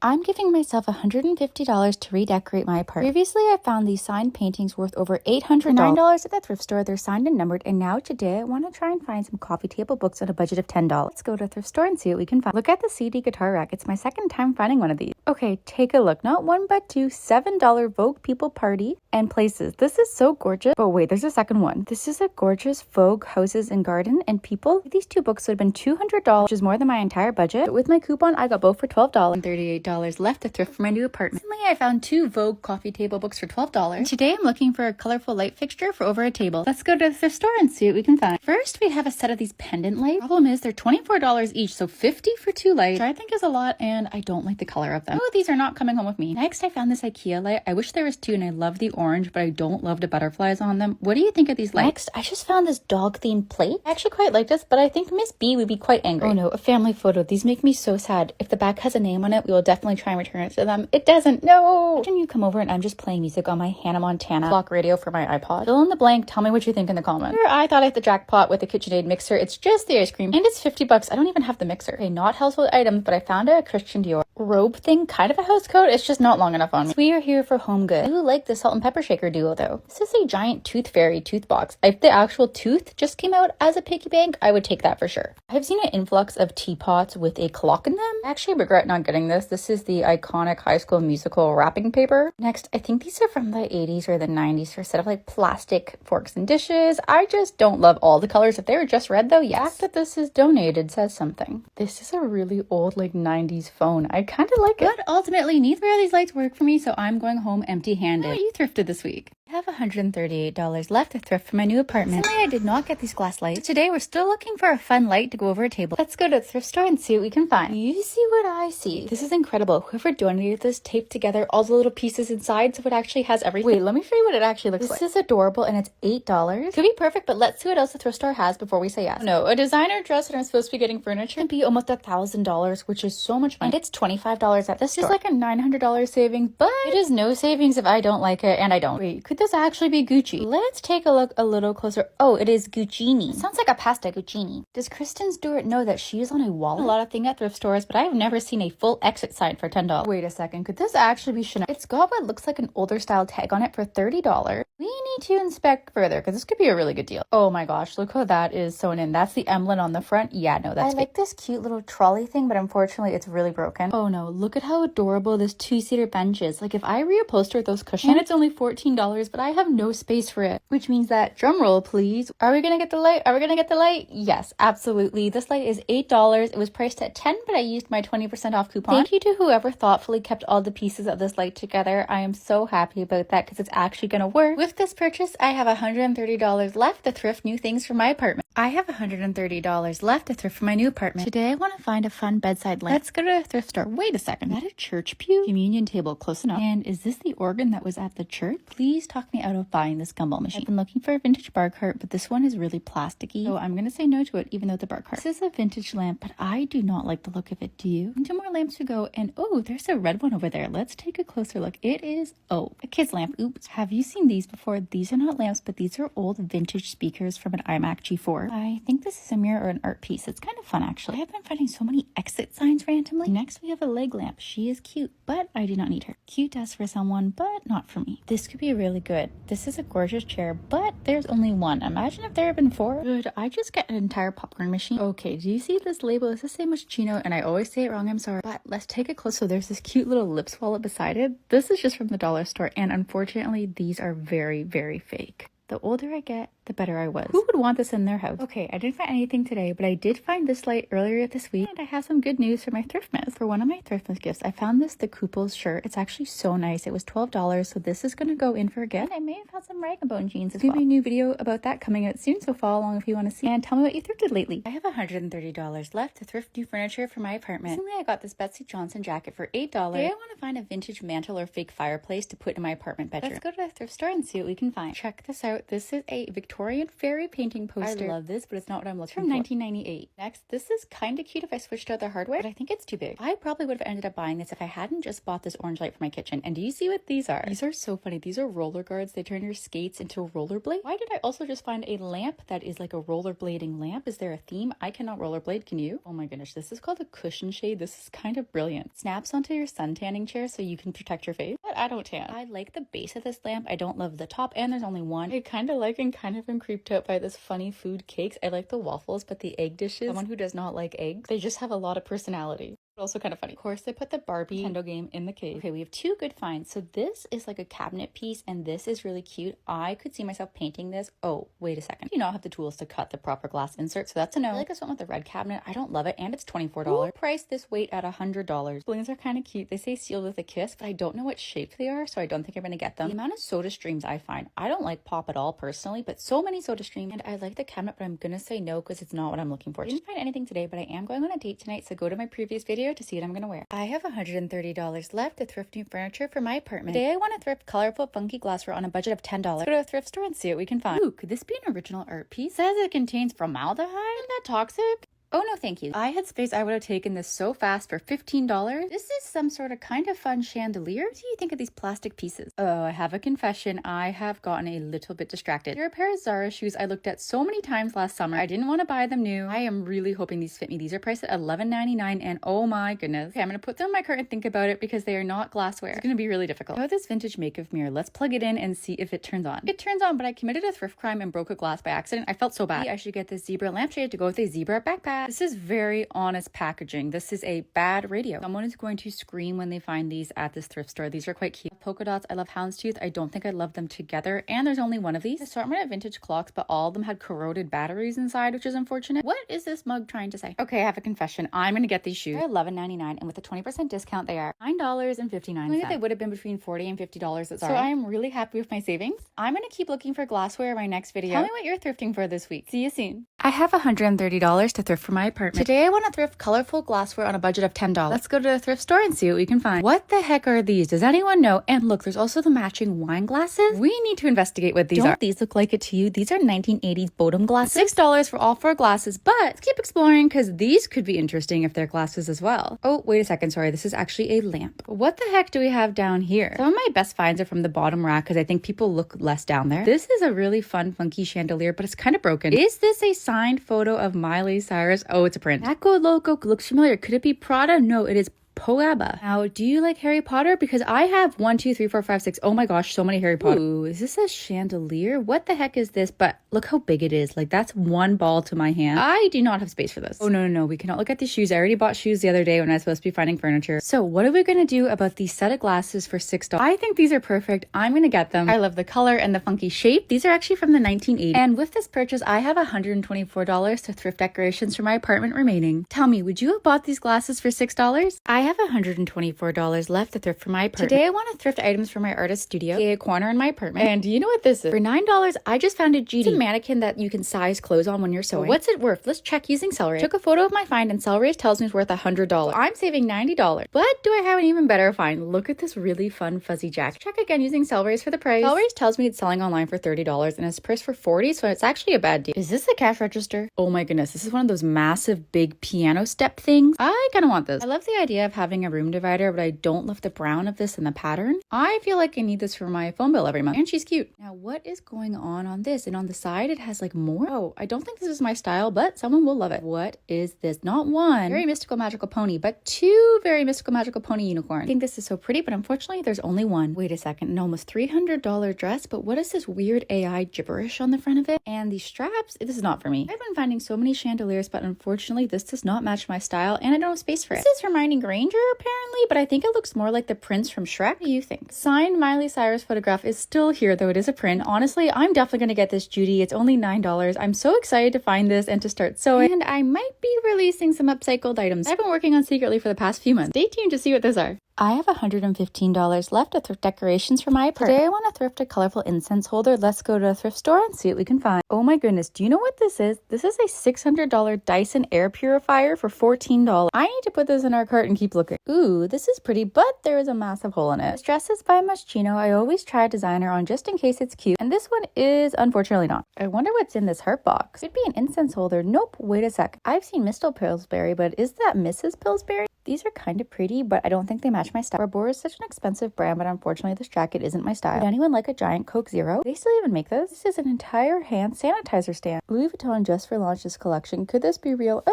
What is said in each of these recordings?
I'm giving myself $150 to redecorate my apartment. Previously, I found these signed paintings worth over $800. For $9 at the thrift store, they're signed and numbered, and now today I want to try and find some coffee table books on a budget of $10. Let's go to the thrift store and see what we can find. Look at the CD guitar rack. It's my second time finding one of these. Okay, take a look. Not one but two. $7 Vogue People Party and Places. This is so gorgeous. But wait, there's a second one. This is a gorgeous Vogue Houses and Garden and People. These two books would have been $200, which is more than my entire budget. But with my coupon, I got both for $12 and $38 left to thrift for my new apartment. Recently, I found two Vogue coffee table books for $12. And today, I'm looking for a colorful light fixture for over a table. Let's go to the thrift store and see what we can find. First, we have a set of these pendant lights. Problem is, they're $24 each, so $50 for two lights, which I think is a lot, and I don't like the color of them. Oh, these are not coming home with me. Next, I found this IKEA light. I wish there was two, and I love the orange, but I don't love the butterflies on them. What do you think of these lights? Next, I just found this dog-themed plate. I actually quite like this, but I think Miss B would be quite angry. Oh no, a family photo. These make me so sad. If the back has a name on it, we will definitely try and return it to them. It doesn't. No! Imagine you come over and I'm just playing music on my Hannah Montana clock radio for my iPod. Fill in the blank. Tell me what you think in the comments. I thought I hit the jackpot with the KitchenAid mixer. It's just the ice cream, and it's $50. I don't even have the mixer. Okay, not household items, but I found a Christian Dior robe thing, kind of a house coat. It's just not long enough on me. So we are here for home good. I do like the salt and pepper shaker duo though. This is a giant tooth fairy tooth box. If the actual tooth just came out as a piggy bank, I would take that for sure. I've seen an influx of teapots with a clock in them. I actually regret not getting this. This is the iconic High School Musical wrapping paper. Next, I think these are from the 80s or the 90s for a set of like plastic forks and dishes. I just don't love all the colors. If they were just red though, yes. The fact that this is donated says something. This is a really old like 90s phone. I kind of like it. But ultimately, neither of these lights work for me, so I'm going home empty-handed. What you thrifted this week? I have $138 left to thrift for my new apartment. Recently, I did not get these glass lights. Today, we're still looking for a fun light to go over a table. Let's go to the thrift store and see what we can find. You see what I see. This is incredible. Whoever donated this taped together all the little pieces inside, so it actually has everything. Wait, let me show you what it actually looks like. This is adorable, and it's $8. Could be perfect, but let's see what else the thrift store has before we say yes. No, a designer dress and I'm supposed to be getting furniture can be almost $1,000, which is so much money. And it's $25 at this store. It's like a $900 savings, but it is no savings if I don't like it, and I don't. Wait, could this actually be Gucci? Let's take a look a little closer. Oh, it is Guccini. Sounds like a pasta Guccini. Does Kristen Stewart know that she is on a wallet? A lot of thing at thrift stores, but I have never seen a full exit sign for $10. Wait a second, could this actually be Chanel? It's got what looks like an older style tag on it for $30. We need to inspect further because this could be a really good deal. Oh my gosh, look how that is sewn in. That's the emblem on the front. Yeah, no, that's I like this cute little trolley thing, but unfortunately it's really broken. Oh no, look at how adorable this two-seater bench is. Like if I reupholster those cushions, and it's only $14, but I have no space for it, which means that, drum roll please, are we gonna get the light? Are we gonna get the light? Yes, absolutely. This light is $8. It was priced at $10, but I used my 20% off coupon. Thank you to whoever thoughtfully kept all the pieces of this light together. I am so happy about that because it's actually gonna work. With this purchase, I have $130 left to thrift new things for my apartment. I have $130 left to thrift for my new apartment. Today, I want to find a fun bedside lamp. Let's go to a thrift store. Wait a second. Is that a church pew? Communion table, close enough. And is this the organ that was at the church? Please talk me out of buying this gumball machine. I've been looking for a vintage bar cart, but this one is really plasticky, so I'm going to say no to it, even though it's a bar cart. This is a vintage lamp, but I do not like the look of it. Do you? And two more lamps to go, and oh, there's a red one over there. Let's take a closer look. It is, oh, a kid's lamp. Oops. Have you seen these before? These are not lamps, but these are old vintage speakers from an iMac G4. I think this is a mirror or an art piece. It's kind of fun, actually. I have been finding so many exit signs randomly. Next, we have a leg lamp. She is cute, but I do not need her. Cute as for someone, but not for me. This could be really good. This is a gorgeous chair, but there's only one. Imagine if there had been four. Could I just get an entire popcorn machine? Okay, do you see this label? It says say Moschino, and I always say it wrong. I'm sorry, but let's take it close. So there's this cute little lips wallet beside it. This is just from the dollar store, and unfortunately, these are very, very fake. The older I get, the better I was. Who would want this in their house? Okay, I didn't find anything today, but I did find this light earlier this week, and I have some good news for my Thriftmas. For one of my Thriftmas gifts, I found this, the Couples shirt. It's actually so nice. It was $12, so this is gonna go in for a gift. I may have had some rag and bone jeans as well. There'll be a new video about that coming out soon, so follow along if you want to see. And tell me what you thrifted lately. I have $130 left to thrift new furniture for my apartment. Recently, I got this Betsy Johnson jacket for $8. Today, I want to find a vintage mantle or fake fireplace to put in my apartment bedroom. Let's go to the thrift store and see what we can find. Check this out. This is a Victorian Victorian fairy painting poster. I love this, but it's not what I'm looking for. From 1998. Next, this is kind of cute if I switched out the hardware, but I think it's too big. I probably would have ended up buying this if I hadn't just bought this orange light for my kitchen. And do you see what these are? These are so funny. These are roller guards. They turn your skates into a rollerblade. Why did I also just find a lamp that is like a rollerblading lamp? Is there a theme? I cannot rollerblade. Can you? Oh my goodness. This is called a cushion shade. This is kind of brilliant. Snaps onto your sun tanning chair so you can protect your face. But I don't tan. I like the base of this lamp. I don't love the top, and there's only one. I kind of like and kind of am creeped out by this funny food cakes. I like the waffles, but the egg dishes, someone who does not like eggs, they just have a lot of personality. Also kind of funny. Of course, they put the Barbie Nintendo game in the cave. Okay, we have two good finds. So this is like a cabinet piece, and this is really cute. I could see myself painting this. Oh, wait a second. You do not have the tools to cut the proper glass insert, so that's a no. I like this one with the red cabinet. I don't love it, and it's $24. Ooh. Price this weight at $100. Balloons are kind of cute. They say sealed with a kiss, but I don't know what shape they are, so I don't think I'm gonna get them. The amount of soda streams I find. I don't like pop at all personally, but so many soda streams, and I like the cabinet, but I'm gonna say no because it's not what I'm looking for. I didn't find anything today, but I am going on a date tonight, so go to my previous video to see what I'm gonna wear. I have $130 left to thrift new furniture for my apartment. Today I want to thrift colorful funky glassware on a budget of $10. Go to a thrift store and see what we can find. Ooh, could this be an original art piece? It says it contains formaldehyde. Isn't that toxic? Oh no, thank you. I had space, I would have taken this so fast for $15. This is some sort of kind of fun chandelier. What do you think of these plastic pieces? Oh, I have a confession. I have gotten a little bit distracted. Here are a pair of Zara shoes I looked at so many times last summer. I didn't want to buy them new. I am really hoping these fit me. These are priced at $11.99 and oh my goodness. Okay, I'm going to put them in my cart and think about it because they are not glassware. It's going to be really difficult. I have this vintage makeover mirror. Let's plug it in and see if it turns on. It turns on, but I committed a thrift crime and broke a glass by accident. I felt so bad. Maybe I should get this zebra lampshade to go with a zebra backpack. This is very honest packaging. This is a bad radio. Someone is going to scream when they find these at this thrift store. These are quite cute. Polka dots. I love houndstooth. I don't think I love them together. And there's only one of these. Assortment of vintage clocks, but all of them had corroded batteries inside, which is unfortunate. What is this mug trying to say? Okay, I have a confession. I'm going to get these shoes. They're $11.99, and with a 20% discount, they are $9.59. I think they would have been between $40 and $50 at Zara. So I am really happy with my savings. I'm going to keep looking for glassware in my next video. Tell me what you're thrifting for this week. See you soon. I have $130 to thrift for my apartment. Today I want to thrift colorful glassware on a budget of $10. Let's go to the thrift store and see what we can find. What the heck are these? Does anyone know? And look, there's also the matching wine glasses. We need to investigate what these are. Don't these look like it to you? These are 1980s Bodum glasses. $6 for all 4 glasses, but let's keep exploring because these could be interesting if they're glasses as well. Oh, wait a second. Sorry, this is actually a lamp. What the heck do we have down here? Some of my best finds are from the bottom rack because I think people look less down there. This is a really fun, funky chandelier, but it's kind of broken. Is this a signed photo of Miley Cyrus? Oh, it's a print. That gold logo looks familiar. Could it be Prada? No, it is Poaba. Now, do you like Harry Potter? Because I have 1, 2, 3, 4, 5, 6. Oh my gosh, so many Harry Potter. Ooh, is this a chandelier? What the heck is this? But look how big it is. Like, that's one ball to my hand. I do not have space for this. Oh, no. We cannot look at these shoes. I already bought shoes the other day when I was supposed to be finding furniture. So what are we going to do about these set of glasses for $6? I think these are perfect. I'm going to get them. I love the color and the funky shape. These are actually from the 1980s. And with this purchase, I have $124 to thrift decorations for my apartment remaining. Tell me, would you have bought these glasses for $6? I have $124 left to thrift for my apartment. Today I want to thrift items for my artist studio, a corner in my apartment. And do you know what this is? For $9, I just found a GD. It's a mannequin that you can size clothes on when you're sewing. What's it worth? Let's check using Cellrate. Took a photo of my find and Cellrate tells me it's worth $100. So I'm saving $90. But do I have an even better find? Look at this really fun fuzzy jacket. Check again using Cellrate for the price. Cellrate tells me it's selling online for $30 and it's priced for $40, so it's actually a bad deal. Is this a cash register? Oh my goodness, this is one of those massive big piano step things. I kind of want this. I love the idea of having a room divider, but I don't love the brown of this and the pattern. I feel like I need this for my phone bill every month. And she's cute. Now, what is going on this? And on the side, it has like more. Oh, I don't think this is my style, but someone will love it. What is this? Not one very mystical magical pony, but 2 very mystical magical pony unicorns. I think this is so pretty, but unfortunately, there's only one. Wait a second, an almost $300 dress, but what is this weird AI gibberish on the front of it? And these straps, this is not for me. I've been finding so many chandeliers, but unfortunately, this does not match my style, and I don't have space for it. This is Hermione Granger, apparently, but I think it looks more like the prince from Shrek. What do you think? Signed Miley Cyrus photograph is still here, though it is a print. Honestly, I'm definitely gonna get this, Judy. It's only $9. I'm so excited to find this and to start sewing, and I might be releasing some upcycled items I've been working on secretly for the past few months. Stay tuned to see what those are. I have $115 left of thrift decorations for my apartment. Today I want to thrift a colorful incense holder. Let's go to a thrift store and see what we can find. Oh my goodness, do you know what this is? This is a $600 Dyson air purifier for $14. I need to put this in our cart and keep looking. Ooh, this is pretty, but there is a massive hole in it. This dress is by Moschino. I always try a designer on just in case it's cute, and this one is unfortunately not. I wonder what's in this heart box. Could be an incense holder. Nope, wait a sec. I've seen Mr. Pillsbury, but is that Mrs. Pillsbury? These are kind of pretty, but I don't think they match my style. Barbour is such an expensive brand, but unfortunately this jacket isn't my style. Would anyone like a giant Coke Zero? They still even make this? This is an entire hand sanitizer stand. Louis Vuitton just for launched this collection. Could this be real?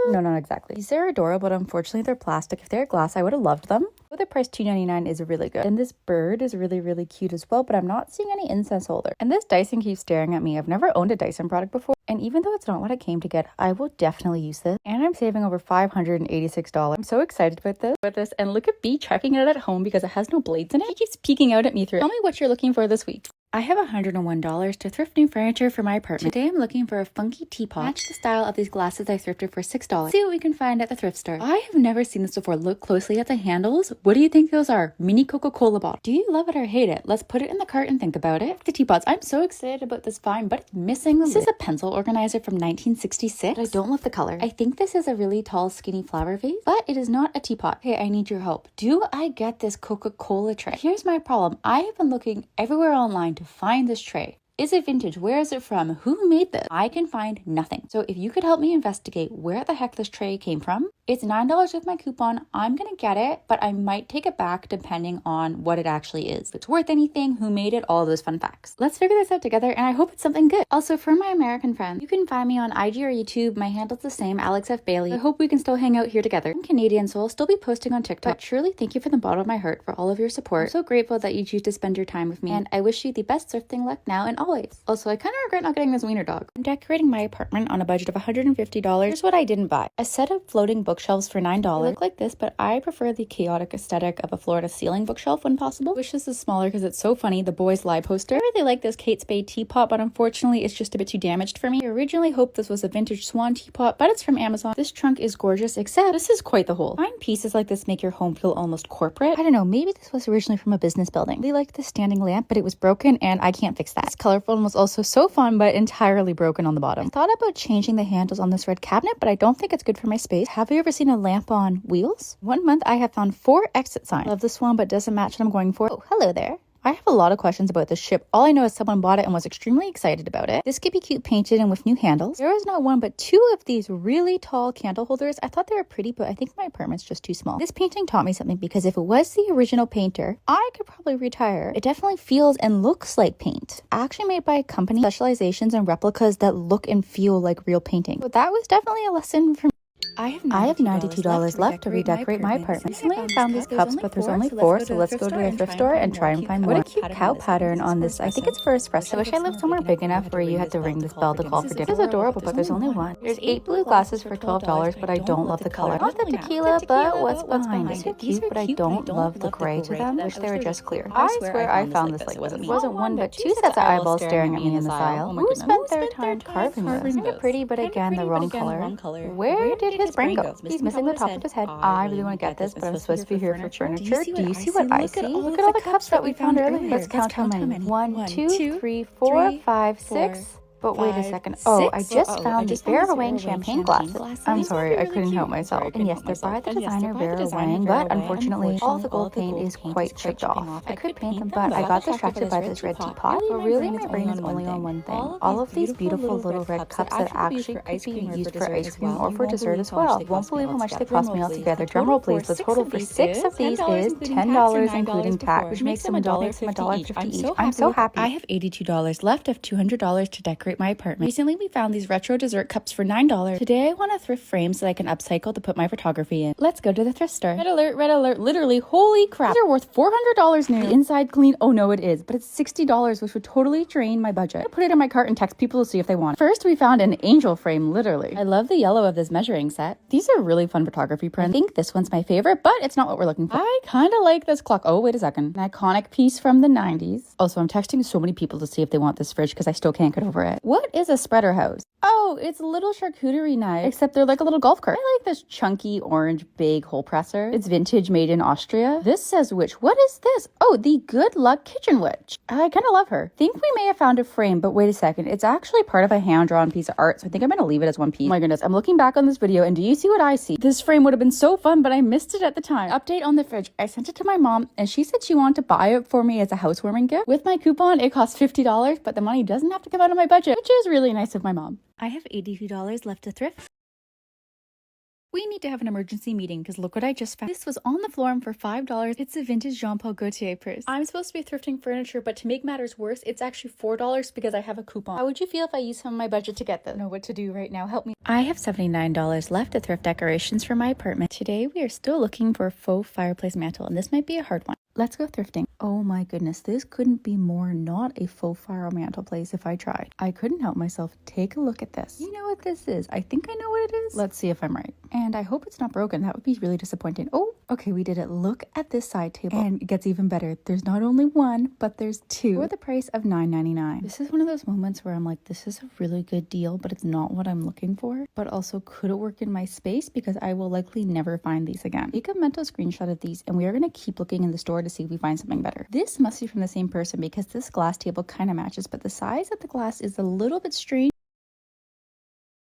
No, not exactly. These are adorable, but unfortunately they're plastic. If they're glass, I would have loved them. But the price $2.99 is really good. And this bird is really, really cute as well, but I'm not seeing any incense holder. And this Dyson keeps staring at me. I've never owned a Dyson product before. And even though it's not what I came to get, I will definitely use this. And I'm saving over $586. I'm so excited about this. And look at B checking it at home because it has no blades in it. He keeps peeking out at me through it. Tell me what you're looking for this week. I have $101 to thrift new furniture for my apartment. Today I'm looking for a funky teapot. Match the style of these glasses I thrifted for $6. See what we can find at the thrift store. I have never seen this before. Look closely at the handles. What do you think those are? Mini Coca-Cola bottle. Do you love it or hate it? Let's put it in the cart and think about it. The teapots. I'm so excited about this find, but it's missing the lid. This is a pencil organizer from 1966. But I don't love the color. I think this is a really tall, skinny flower vase, but it is not a teapot. Okay, I need your help. Do I get this Coca-Cola tray? Here's my problem. I have been looking everywhere online to find this tray. Is it vintage? Where is it from? Who made this? I can find nothing. So if you could help me investigate where the heck this tray came from, it's $9 with my coupon. I'm gonna get it, but I might take it back depending on what it actually is. If it's worth anything, who made it, all of those fun facts. Let's figure this out together, and I hope it's something good. Also, for my American friends, you can find me on IG or YouTube. My handle's the same, Alex F. Bailey. I hope we can still hang out here together. I'm Canadian, so I'll still be posting on TikTok. But truly, thank you from the bottom of my heart for all of your support. I'm so grateful that you choose to spend your time with me, and I wish you the best thrifting luck now and always. Also, I kind of regret not getting this wiener dog. I'm decorating my apartment on a budget of $150. Here's what I didn't buy. A set of floating bookshelves for $9. They look like this, but I prefer the chaotic aesthetic of a floor-to-ceiling bookshelf when possible. I wish this is smaller because it's so funny. The boys' lie poster. I really like this Kate Spade teapot, but unfortunately it's just a bit too damaged for me. I originally hoped this was a vintage swan teapot, but it's from Amazon. This trunk is gorgeous, except this is quite the hole. Fine pieces like this make your home feel almost corporate. I don't know, maybe this was originally from a business building. They like the standing lamp, but it was broken and I can't fix that. It's colorful and was also so fun, but entirely broken on the bottom. I thought about changing the handles on this red cabinet, but I don't think it's good for my space. Have you ever seen a lamp on wheels? 1 month I have found 4 exit signs. Love this one, but doesn't match what I'm going for. Oh, hello there. I have a lot of questions about this ship. All I know is someone bought it and was extremely excited about it. This could be cute painted and with new handles. There is not one but 2 of these really tall candle holders. I thought they were pretty, but I think my apartment's just too small. This painting taught me something because if it was the original painter, I could probably retire. It definitely feels and looks like paint. Actually made by a company specializations and replicas that look and feel like real painting. So that was definitely a lesson for me. I have $92 left to redecorate my apartment. Recently I found these cups, but there's only 4, so let's go to the thrift store and try and find more. What a cute cow pattern on this. I think it's for espresso. I wish I lived somewhere big enough where you had to ring this bell to call for dinner. This is adorable, but there's only one. There's 8 blue glasses for $12, but I don't love the color. Not the tequila, but what's behind? These are cute, but I don't love the gray to them. Wish they were just clear. I swear I found this like this. It wasn't 1 but 2 sets of eyeballs staring at me in this aisle. Who spent their time carving this? Kind of pretty, but again, the wrong color. Where did his brain go? He's missing the top of his head. I really want to get this, but I'm supposed to be here for furniture. Do you see what I see? Look at all the cups that we found earlier. Let's count how many. 1, 2, 3, 4, 5, 6. But wait a second. Oh, I just found these Vera Wang champagne glasses. I'm sorry, I couldn't help myself. And yes, they're by the designer Vera Wang, but unfortunately, all the gold paint is quite chipped off. I could paint them, but I got distracted by this red teapot. But really, my brain is only on one thing. All of these beautiful little red cups that actually could be used for ice cream or for dessert as well. Won't believe how much they cost me altogether. Drumroll please. The total for 6 of these is $10 including tax, which makes them $1.50 each. I'm so happy. I have $82 left of $200 to decorate my apartment. Recently, we found these retro dessert cups for $9. Today, I want to thrift frames that I can upcycle to put my photography in. Let's go to the thrift store. Red alert, red alert. Literally, holy crap. These are worth $400 new. The inside clean. Oh no, it is. But it's $60, which would totally drain my budget. I put it in my cart and text people to see if they want it. First, we found an angel frame, literally. I love the yellow of this measuring set. These are really fun photography prints. I think this one's my favorite, but it's not what we're looking for. I kind of like this clock. Oh, wait a second. An iconic piece from the 90s. Also, I'm texting so many people to see if they want this fridge because I still can't get over it. What is a spreader hose? Oh, it's a little charcuterie knife, except they're like a little golf cart. I like this chunky orange big hole presser. It's vintage, made in Austria. This says witch. What is this? Oh, the Good Luck Kitchen Witch. I kind of love her. Think we may have found a frame, but wait a second. It's actually part of a hand-drawn piece of art, so I think I'm going to leave it as one piece. Oh my goodness, I'm looking back on this video, and do you see what I see? This frame would have been so fun, but I missed it at the time. Update on the fridge. I sent it to my mom, and she said she wanted to buy it for me as a housewarming gift. With my coupon, it cost $50, but the money doesn't have to come out of my budget, which is really nice of my mom. I have $82 left to thrift. We need to have an emergency meeting because look what I just found. This was on the floor for $5. It's a vintage Jean-Paul Gaultier purse. I'm supposed to be thrifting furniture, but to make matters worse, it's actually $4 because I have a coupon. How would you feel if I used some of my budget to get this? I don't know what to do right now. Help me. I have $79 left to thrift decorations for my apartment. Today, we are still looking for a faux fireplace mantle, and this might be a hard one. Let's go thrifting. Oh my goodness, this couldn't be more not a faux fire mantelpiece if I tried. I couldn't help myself. Take a look at this. You know what this is? I think I know what it is. Let's see if I'm right. And I hope it's not broken. That would be really disappointing. Oh, okay, we did it. Look at this side table. And it gets even better. There's not only one, but there's two for the price of $9.99. This is one of those moments where I'm like, this is a really good deal, but it's not what I'm looking for. But also, could it work in my space? Because I will likely never find these again. Take a mental screenshot of these, and we are going to keep looking in the store to see if we find something better. This must be from the same person because this glass table kind of matches, but the size of the glass is a little bit strange.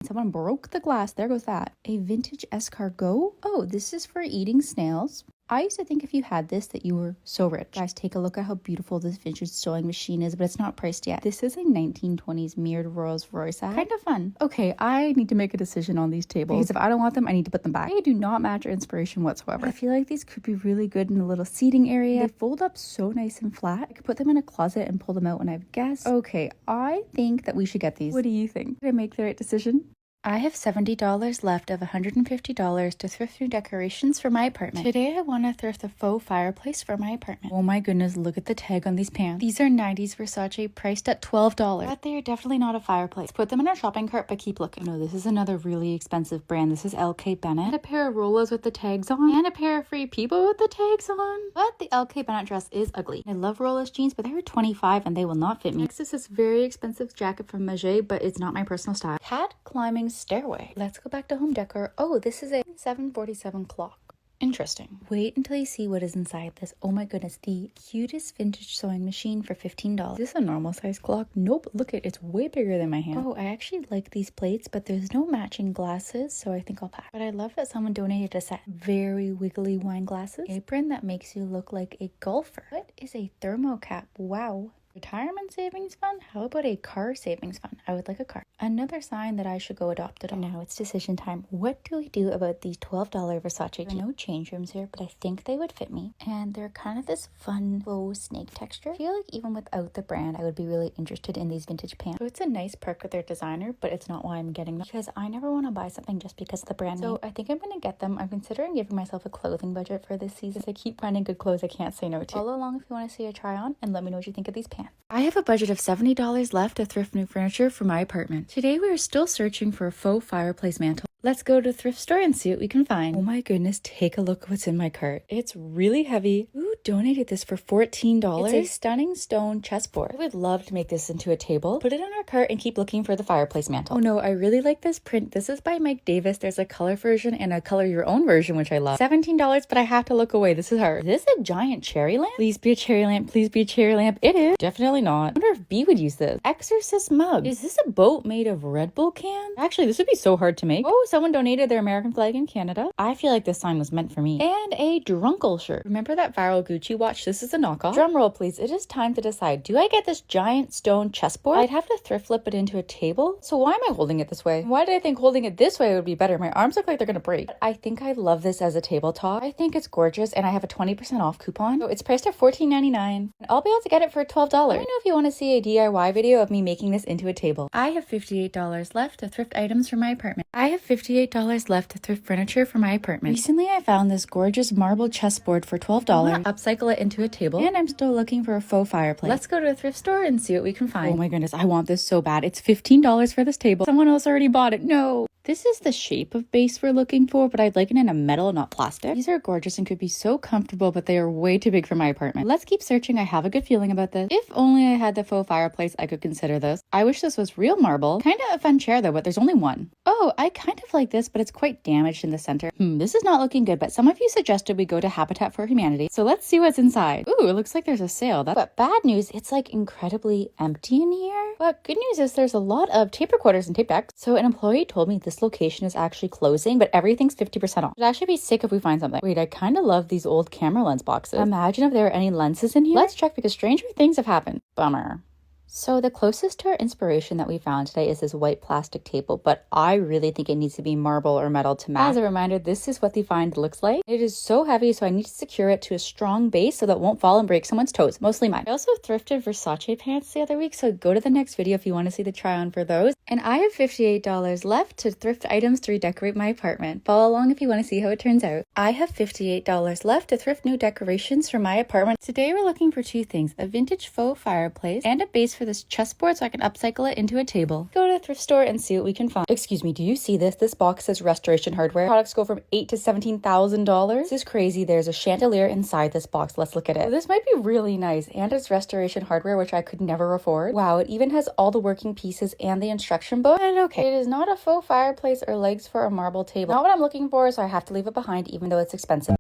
Someone broke the glass. There goes that. A vintage escargot. Oh, this is for eating snails. I used to think if you had this that you were so rich. Guys, take a look at how beautiful this vintage sewing machine is, but it's not priced yet. This is a 1920s mirrored Rolls Royce. Kind of fun. Okay, I need to make a decision on these tables because if I don't want them, I need to put them back. They do not match our inspiration whatsoever. I feel like these could be really good in a little seating area. They fold up so nice and flat. I could put them in a closet and pull them out when I have guests. Okay, I think that we should get these. What do you think? Did I make the right decision? I have $70 left of $150 to thrift new decorations for my apartment. Today I want to thrift a faux fireplace for my apartment. Oh my goodness, look at the tag on these pants. These are 90s Versace priced at $12. But they are definitely not a fireplace. Put them in our shopping cart, but keep looking. No, this is another really expensive brand. This is LK Bennett. And a pair of Rolos with the tags on. And a pair of Free People with the tags on. But the LK Bennett dress is ugly. I love Rolos jeans, but they were $25 and they will not fit me. Next is this very expensive jacket from Maget, but it's not my personal style. Cat climbing stairway. Let's go back to home decor. Oh, this is a 747 clock. Interesting. Wait until you see what is inside this. Oh my goodness, the cutest vintage sewing machine for $15. Is this a normal size clock? Nope, look at it. It's way bigger than my hand. Oh, I actually like these plates, but there's no matching glasses, so I think I'll pass. But I love that someone donated a set. Very wiggly wine glasses. Apron that makes you look like a golfer. What is a thermo cap? Wow. Retirement savings fund? How about a car savings fund? I would like a car. Another sign that I should go adopt it all. Now it's decision time. What do we do about these $12 Versace jeans? There are no change rooms here, but I think they would fit me. And they're kind of this fun faux snake texture. I feel like even without the brand, I would be really interested in these vintage pants. So it's a nice perk with their designer, but it's not why I'm getting them because I never want to buy something just because of the brand name. So I think I'm going to get them. I'm considering giving myself a clothing budget for this season. I keep finding good clothes I can't say no to. Follow along if you want to see a try on and let me know what you think of these pants. I have a budget of $70 left to thrift new furniture for my apartment. Today we are still searching for a faux fireplace mantle. Let's go to the thrift store and see what we can find. Oh my goodness, take a look at what's in my cart. It's really heavy. Ooh, donated this for $14. It's a stunning stone chessboard. I would love to make this into a table. Put it in our cart and keep looking for the fireplace mantle. Oh no, I really like this print. This is by Mike Davis. There's a color version and a color your own version, which I love. $17, but I have to look away. This is hard. Is this a giant cherry lamp? Please be a cherry lamp. Please be a cherry lamp. It is. Definitely not. I wonder if B would use this. Exorcist mug. Is this a boat made of Red Bull cans? Actually, this would be so hard to make. Oh, someone donated their American flag in Canada. I feel like this sign was meant for me. And a drunkle shirt. Remember that viral Gucci watch? This is a knockoff. Drum roll, please. It is time to decide. Do I get this giant stone chessboard? I'd have to thrift flip it into a table. So why am I holding it this way? Why did I think holding it this way would be better? My arms look like they're gonna break. But I think I love this as a tabletop. I think it's gorgeous and I have a 20% off coupon. So it's priced at $14.99 and I'll be able to get it for $12. Let me know if you want to see a DIY video of me making this into a table. I have $58 left to thrift items for my apartment. I have $58 left to thrift furniture for my apartment. Recently, I found this gorgeous marble chessboard for $12. I'm gonna upcycle it into a table, and I'm still looking for a faux fireplace. Let's go to a thrift store and see what we can find. Oh my goodness, I want this so bad. It's $15 for this table. Someone else already bought it. No. This is the shape of base we're looking for, but I'd like it in a metal, not plastic. These are gorgeous and could be so comfortable, but they are way too big for my apartment. Let's keep searching. I have a good feeling about this. If only I had the faux fireplace, I could consider this. I wish this was real marble. Kind of a fun chair though, but there's only one. Oh, I kind of like this, but it's quite damaged in the center. This is not looking good, but some of you suggested we go to Habitat for Humanity. So let's see what's inside. Ooh, it looks like there's a sale. But bad news, it's like incredibly empty in here. But good news is there's a lot of tape recorders and tape decks. So an employee told me this location is actually closing, but everything's 50% off. It'd actually be sick if we find something. Wait, I kind of love these old camera lens boxes. Imagine if there were any lenses in here. Let's check because stranger things have happened. Bummer. So the closest to our inspiration that we found today is this white plastic table, but I really think it needs to be marble or metal to match. As a reminder, this is what the find looks like. It is so heavy, so I need to secure it to a strong base so that it won't fall and break someone's toes, mostly mine. I also thrifted Versace pants the other week, so go to the next video if you want to see the try on for those. And I have $58 left to thrift items to redecorate my apartment. Follow along if you want to see how it turns out. I have $58 left to thrift new decorations for my apartment. Today we're looking for two things, a vintage faux fireplace and a base for this chessboard so I can upcycle it into a table. Go to the thrift store and see what we can find. Excuse me, do you see this? This box says restoration hardware. Products go from $8,000 to $17,000. This is crazy. There's a chandelier inside this box. Let's look at it. This might be really nice, and it's restoration hardware, which I could never afford. Wow, it even has all the working pieces and the instruction book. And okay, it is not a faux fireplace or legs for a marble table. Not what I'm looking for, so I have to leave it behind even though it's expensive.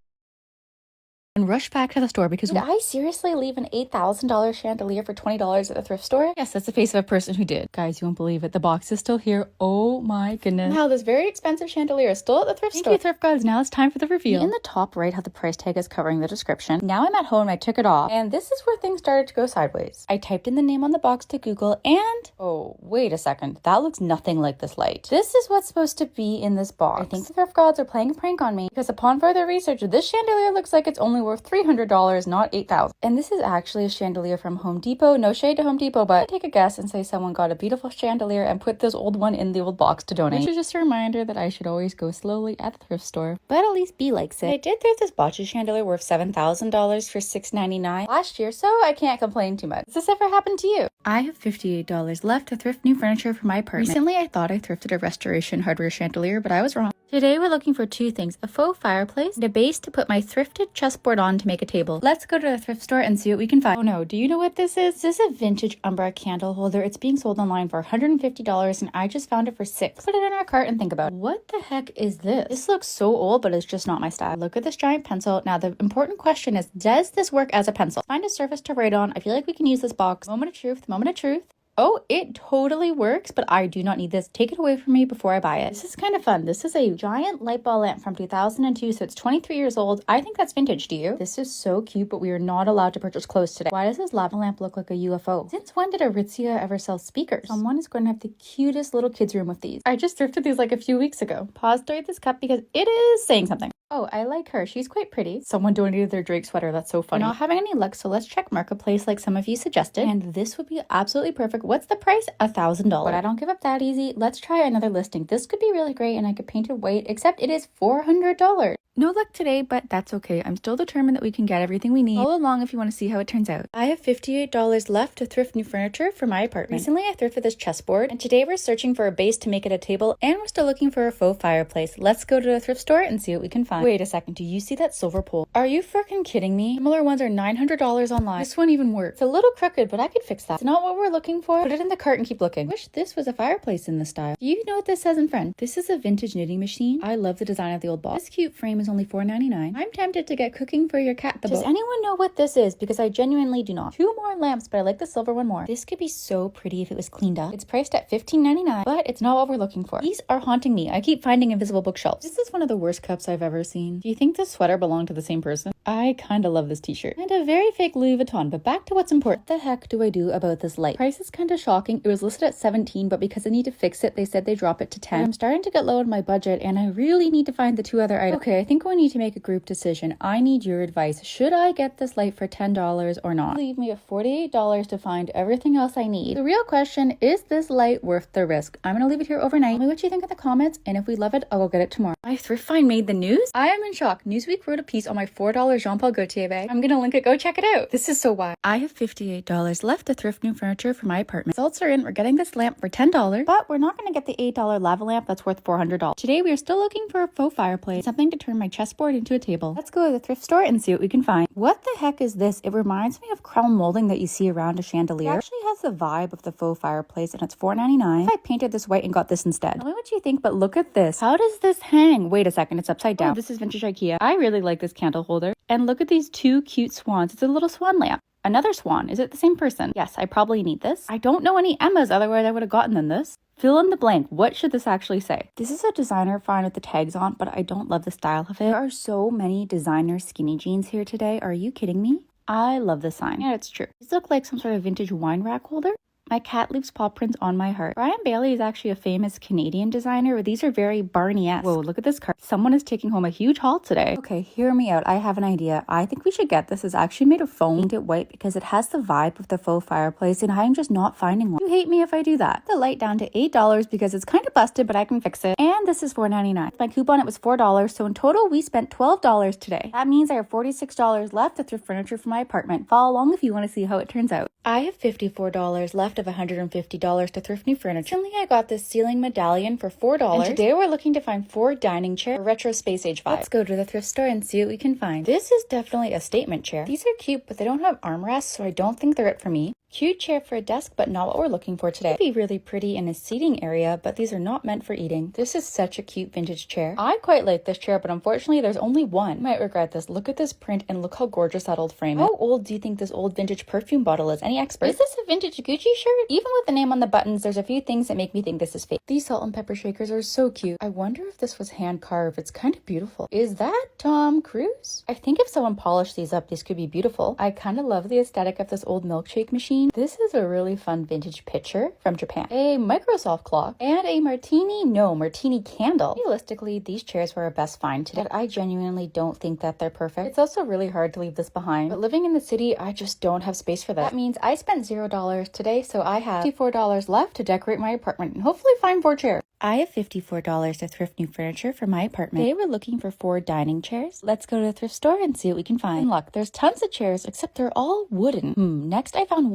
And rush back to the store because did I seriously leave an $8,000 chandelier for $20 at the thrift store? Yes, that's the face of a person who did. Guys, you won't believe it. The box is still here. Oh my goodness. Wow, this very expensive chandelier is still at the thrift store. Thank you, thrift gods. Now it's time for the reveal. In the top right, how the price tag is covering the description. Now I'm at home. I took it off, and this is where things started to go sideways. I typed in the name on the box to Google, and oh, wait a second. That looks nothing like this light. This is what's supposed to be in this box. I think the thrift gods are playing a prank on me because upon further research, this chandelier looks like it's only worth $300, not $8,000. And this is actually a chandelier from Home Depot. No shade to Home Depot, but I take a guess and say someone got a beautiful chandelier and put this old one in the old box to donate. Which is just a reminder that I should always go slowly at the thrift store, but at least be likes it. I did thrift this botched chandelier worth $7,000 for $699 last year, so I can't complain too much. Has this ever happened to you? I have $58 left to thrift new furniture for my apartment. Recently, I thought I thrifted a restoration hardware chandelier, but I was wrong. Today, we're looking for two things, a faux fireplace and a base to put my thrifted chessboard on to make a table. Let's go to the thrift store and see what we can find. Oh no, do you know what this is? This is a vintage Umbra candle holder. It's being sold online for $150 and I just found it for $6. Put it in our cart and think about it. What the heck is this? This looks so old, but it's just not my style. Look at this giant pencil. Now, the important question is, does this work as a pencil? Find a surface to write on. I feel like we can use this box. Moment of truth, moment of truth. Oh, it totally works, but I do not need this. Take it away from me before I buy it. This is kind of fun. This is a giant light bulb lamp from 2002, so it's 23 years old. I think that's vintage, do you? This is so cute, but we are not allowed to purchase clothes today. Why does this lava lamp look like a UFO? Since when did Aritzia ever sell speakers? Someone is going to have the cutest little kids room with these. I just thrifted these like a few weeks ago. Pause to read this cup because it is saying something. Oh, I like her. She's quite pretty. Someone donated their Drake sweater. That's so funny. We're not having any luck, so let's check Marketplace like some of you suggested. And this would be absolutely perfect. What's the price? $1,000. But I don't give up that easy. Let's try another listing. This could be really great and I could paint it white, except it is $400. No luck today, but that's okay. I'm still determined that we can get everything we need. Follow along if you want to see how it turns out. I have $58 left to thrift new furniture for my apartment. Recently, I thrifted this chessboard, and today we're searching for a base to make it a table, and we're still looking for a faux fireplace. Let's go to the thrift store and see what we can find. Wait a second, do you see that silver pole? Are you freaking kidding me? Similar ones are $900 online. This one even works. It's a little crooked, but I could fix that. It's not what we're looking for. Put it in the cart and keep looking. Wish this was a fireplace in this style. Do you know what this says in front? This is a vintage knitting machine. I love the design of the old box. This cute frame is only $4.99. I'm tempted to get cooking for your cat. Does anyone know what this is? Because I genuinely do not. Two more lamps, but I like the silver one more. This could be so pretty if it was cleaned up. It's priced at $15.99, but it's not what we're looking for. These are haunting me. I keep finding invisible bookshelves. This is one of the worst cups I've ever seen. Do you think this sweater belonged to the same person? I kind of love this t-shirt. And a very fake Louis Vuitton, but back to what's important. What the heck do I do about this light? Price is kind of shocking. It was listed at $17, but because I need to fix it, they said they drop it to $10. I'm starting to get low on my budget, and I really need to find the two other items. Okay, I think think we need to make a group decision. I need your advice. Should I get this light for $10 or not? Leave me at $48 to find everything else I need. The real question is this light worth the risk? I'm gonna leave it here overnight. Tell me what you think in the comments, and if we love it, I'll go get it tomorrow. My thrift find made the news. I am in shock. Newsweek wrote a piece on my $4 Jean Paul Gaultier bag. I'm gonna link it. Go check it out. This is so wild. I have $58 left to thrift new furniture for my apartment. Results are in. We're getting this lamp for $10, but we're not gonna get the $8 lava lamp that's worth $400. Today we are still looking for a faux fireplace, something to turn my chessboard into a table. Let's go to the thrift store and see what we can find. What the heck is this? It reminds me of crown molding that you see around a chandelier. It actually has the vibe of the faux fireplace, and it's $4.99. I painted this white and got this instead. Tell me what you think, but look at this. How does this hang? Wait a second, it's upside down. Oh, this is vintage IKEA. I really like this candle holder. And look at these two cute swans. It's a little swan lamp. Another swan. Is it the same person? Yes, I probably need this. I don't know any Emmas, otherwise I would have gotten them this. Fill in the blank. What should this actually say? This is a designer find with the tags on, but I don't love the style of it. There are so many designer skinny jeans here today. Are you kidding me? I love this sign. Yeah, it's true. These look like some sort of vintage wine rack holder. My cat leaves paw prints on my heart. Brian Bailey is actually a famous Canadian designer, but these are very Barney-esque. Whoa, look at this card. Someone is taking home a huge haul today. Okay, hear me out. I have an idea. I think we should get this. It's actually made of foam. Paint it white because it has the vibe of the faux fireplace, and I'm just not finding one. You hate me if I do that. The light down to $8 because it's kind of busted, but I can fix it. And this is $4.99. My coupon, it was $4, so in total, we spent $12 today. That means I have $46 left to thrift furniture for my apartment. Follow along if you want to see how it turns out. I have $54 left of $150 to thrift new furniture. Recently, I got this ceiling medallion for $4. And today we're looking to find 4 dining chairs, retro space age vibe. Let's go to the thrift store and see what we can find. This is definitely a statement chair. These are cute, but they don't have armrests, so I don't think they're it for me. Cute chair for a desk, but not what we're looking for today. It'd be really pretty in a seating area, but these are not meant for eating. This is such a cute vintage chair. I quite like this chair, but unfortunately there's only one. You might regret this. Look at this print and look how gorgeous that old frame is. How old do you think this old vintage perfume bottle is? Any expert? Is this a vintage Gucci shirt? Even with the name on the buttons, there's a few things that make me think this is fake. These salt and pepper shakers are so cute. I wonder if this was hand carved. It's kind of beautiful. Is that Tom Cruise? I think if someone polished these up, these could be beautiful. I kind of love the aesthetic of this old milkshake machine. This is a really fun vintage pitcher from Japan. A Microsoft clock and a martini candle. Realistically, these chairs were our best find today, but I genuinely don't think that they're perfect. It's also really hard to leave this behind, but living in the city, I just don't have space for that. That means I spent $0 today, so I have $54 left to decorate my apartment and hopefully find 4 chairs. I have $54 to thrift new furniture for my apartment. Today we're looking for 4 dining chairs. Let's go to the thrift store and see what we can find. And look, there's tons of chairs, except they're all wooden. Next I found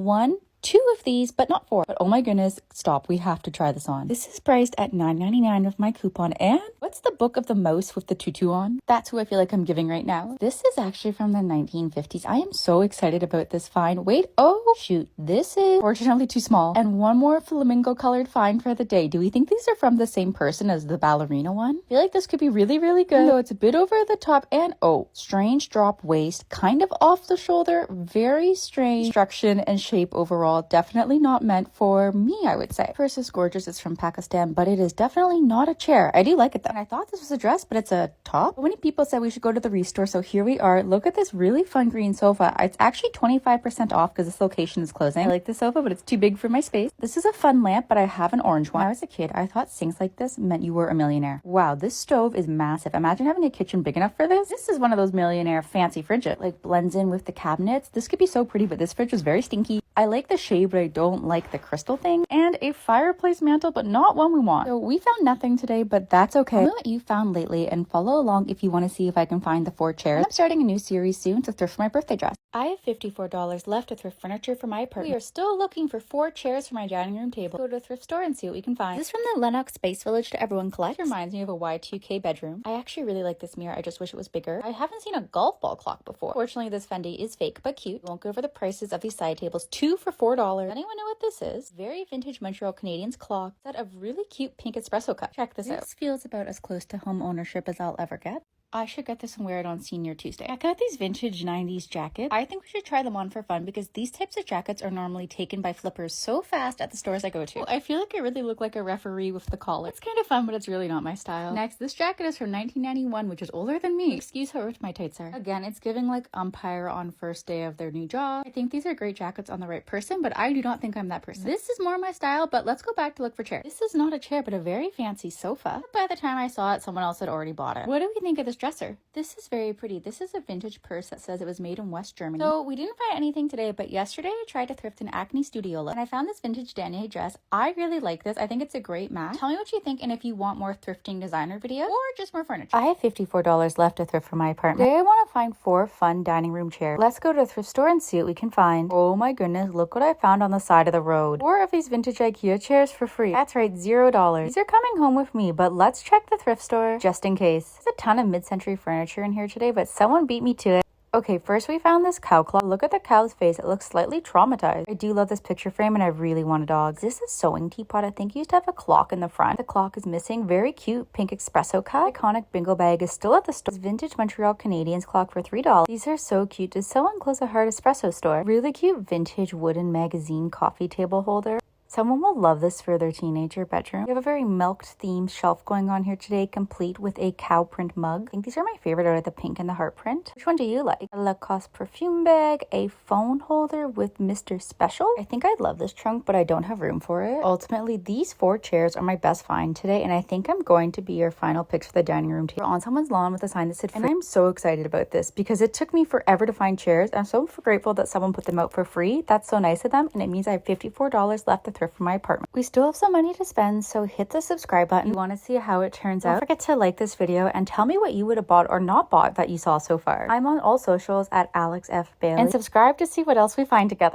2 of these, but not 4. But oh my goodness, stop. We have to try this on. This is priced at $9.99 with my coupon. And what's the book of the mouse with the tutu on? That's who I feel like I'm giving right now. This is actually from the 1950s. I am so excited about this find. Wait, oh shoot. This is fortunately too small. And one more flamingo colored find for the day. Do we think these are from the same person as the ballerina one? I feel like this could be really, really good. Though it's a bit over the top and strange drop waist, kind of off the shoulder, very strange construction and shape overall. Definitely not meant for me, I would say. First is gorgeous. It's from Pakistan, but it is definitely not a chair. I do like it though. And I thought this was a dress, but it's a top. Many people said we should go to the restore, so here we are. Look at this really fun green sofa. It's actually 25% off because this location is closing. I like the sofa, but it's too big for my space. This is a fun lamp, but I have an orange one. When I was a kid, I thought things like this meant you were a millionaire. Wow, this stove is massive. Imagine having a kitchen big enough for this. This is one of those millionaire fancy fridges. Like blends in with the cabinets. This could be so pretty, but this fridge was very stinky. I like the shade, but I don't like the crystal thing. And a fireplace mantle, but not one we want. So we found nothing today, but that's okay. Tell me what you found lately and follow along if you want to see if I can find the 4 chairs. I'm starting a new series soon to thrift for my birthday dress. I have $54 left to thrift furniture for my apartment. We are still looking for 4 chairs for my dining room table. Go to a thrift store and see what we can find. This is from the Lennox Space Village to Everyone Collect. It reminds me of a Y2K bedroom. I actually really like this mirror. I just wish it was bigger. I haven't seen a golf ball clock before. Fortunately, this Fendi is fake, but cute. We won't go over the prices of these side tables. 2 for $4. Anyone know what this is? Very vintage Montreal Canadiens clock. Set of really cute pink espresso cups. Check this out. This feels about as close to home ownership as I'll ever get. I should get this and wear it on Senior Tuesday. I got these vintage 90s jackets. I think we should try them on for fun because these types of jackets are normally taken by flippers so fast at the stores I go to. I feel like I really look like a referee with the collar. It's kind of fun, but it's really not my style. Next, this jacket is from 1991, which is older than me. Excuse how ripped my tights are. Again, it's giving like umpire on first day of their new job. I think these are great jackets on the right person, but I do not think I'm that person. This is more my style, but let's go back to look for chairs. This is not a chair, but a very fancy sofa. By the time I saw it, someone else had already bought it. What do we think of this dresser. This is very pretty. This is a vintage purse that says it was made in West Germany. So we didn't find anything today, but yesterday I tried to thrift an Acne Studio look and I found this vintage denier dress. I really like this. I think it's a great match. Tell me what you think and if you want more thrifting designer videos or just more furniture. I have $54 left to thrift for my apartment. Today I want to find 4 fun dining room chairs. Let's go to a thrift store and see what we can find. Oh my goodness, look what I found on the side of the road. 4 of these vintage IKEA chairs for free. That's right, $0. These are coming home with me, but let's check the thrift store just in case. There's a ton of mid-century furniture in here today, but someone beat me to it. Okay, first we found this cow claw. Look at the cow's face. It looks slightly traumatized. I do love this picture frame and I really want a dog. Is this a sewing teapot? I think it used to have a clock in the front. The clock is missing. Very cute pink espresso cup. Iconic bingo bag is still at the store. This vintage Montreal Canadiens clock for $3. These are so cute. Does someone close a hard espresso store? Really cute vintage wooden magazine coffee table holder. Someone will love this for their teenager bedroom. We have a very milked themed shelf going on here today, complete with a cow print mug. I think these are my favorite out of the pink and the heart print. Which one do you like? A Lacoste perfume bag, a phone holder with Mr. Special. I think I'd love this trunk, but I don't have room for it. Ultimately, these 4 chairs are my best find today, and I think I'm going to be your final picks for the dining room table. We're on someone's lawn with a sign that said free. And I'm so excited about this because it took me forever to find chairs. I'm so grateful that someone put them out for free. That's so nice of them, and it means I have $54 left to thrift for my apartment. We still have some money to spend, so hit the subscribe button. You want to see how it turns out. Don't forget to like this video and tell me what you would have bought or not bought that you saw so far. I'm on all socials at Alex F. Bailey. And subscribe to see what else we find together.